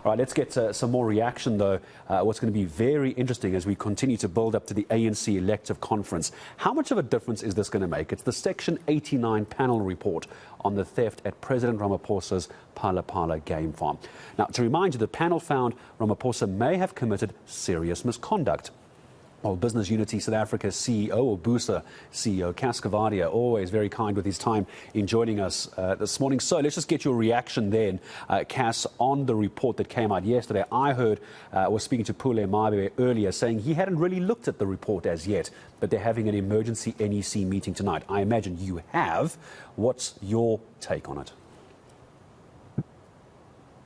All right, let's get some more reaction, though. What's going to be very interesting as we continue to build up to the ANC elective conference. How much of a difference is this going to make? It's the Section 89 panel report on the theft at President Ramaphosa's Phala game farm. Now, to remind you, the panel found Ramaphosa may have committed serious misconduct. Well, Business Unity South Africa CEO, or BUSA CEO, Coovadia, always very kind with his time in joining us this morning. So let's just get your reaction then, Cass, on the report that came out yesterday. I heard, was speaking to Phala earlier, saying he hadn't really looked at the report as yet, but they're having an emergency NEC meeting tonight. I imagine you have. What's your take on it?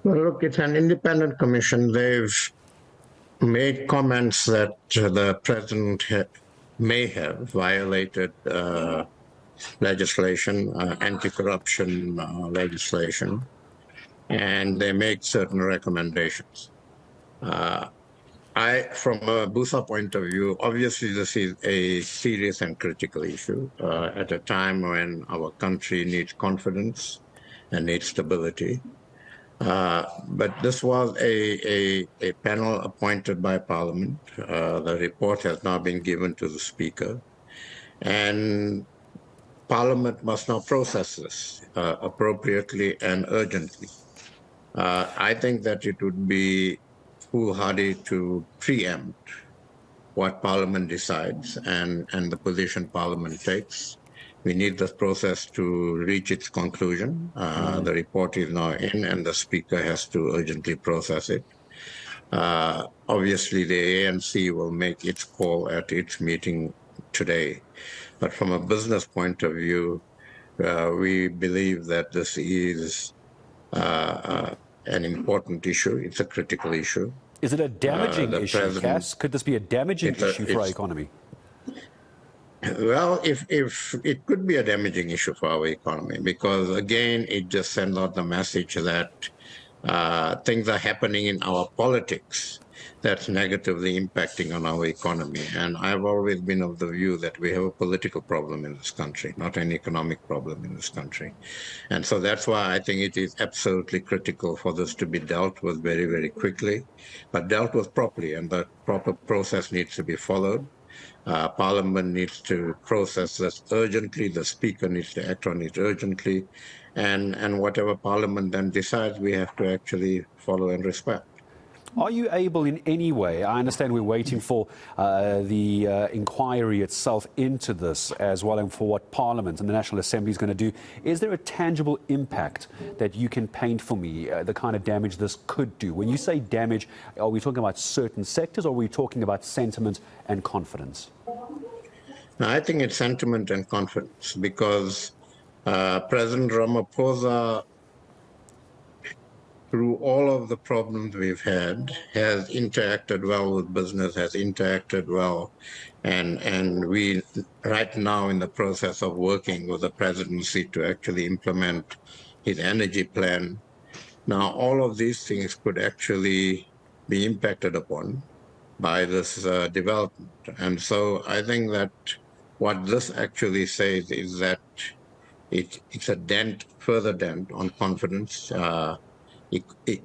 Well, look, it's an independent commission. They've made comments that the president may have violated legislation, anti-corruption legislation, and they make certain recommendations. From a BUSA point of view, obviously this is a serious and critical issue at a time when our country needs confidence and needs stability. But this was a panel appointed by Parliament. The report has now been given to the Speaker, and Parliament must now process this appropriately and urgently. I think that it would be foolhardy to preempt what Parliament decides and the position Parliament takes. We need this process to reach its conclusion. The report is now in, and the Speaker has to urgently process it. Obviously, the ANC will make its call at its meeting today. But from a business point of view, we believe that this is an important issue. It's a critical issue. Is it a damaging issue, Cass? Could this be a damaging issue for our economy? Well, if it could be a damaging issue for our economy, because again, it just sends out the message that things are happening in our politics that's negatively impacting on our economy. And I've always been of the view that we have a political problem in this country, not an economic problem in this country. And so that's why I think it is absolutely critical for this to be dealt with very, very quickly, but dealt with properly, and the proper process needs to be followed. Parliament needs to process this urgently. The Speaker needs to act on it urgently. And whatever Parliament then decides, we have to actually follow and respect. Are you able in any way, I understand we're waiting for the inquiry itself into this as well, and for what Parliament and the National Assembly is going to do. Is there a tangible impact that you can paint for me, the kind of damage this could do? When you say damage, are we talking about certain sectors, or are we talking about sentiment and confidence? No, I think it's sentiment and confidence, because President Ramaphosa, through all of the problems we've had, has interacted well with business, has interacted well, and we right now in the process of working with the presidency to actually implement his energy plan. Now, all of these things could actually be impacted upon by this development. And so I think that what this actually says is that it's a dent, further dent on confidence.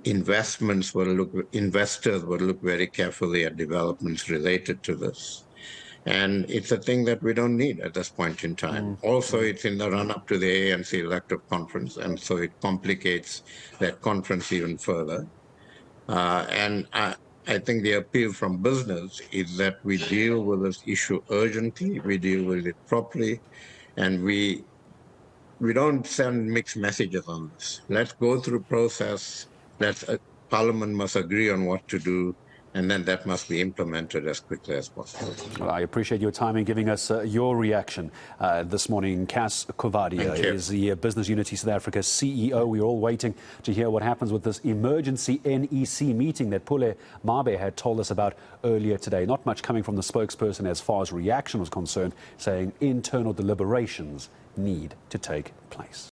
Investors will look very carefully at developments related to this. And it's a thing that we don't need at this point in time. Also, it's in the run-up to the ANC elective conference, and so it complicates that conference even further. And I think the appeal from business is that we deal with this issue urgently, we deal with it properly, and we don't send mixed messages on this. Let's go through process. Parliament must agree on what to do, and then that must be implemented as quickly as possible. Well, I appreciate your time in giving us your reaction this morning. Cass Coovadia is the Business Unity South Africa CEO. We're all waiting to hear what happens with this emergency NEC meeting that Phala had told us about earlier today. Not much coming from the spokesperson as far as reaction was concerned, saying internal deliberations need to take place.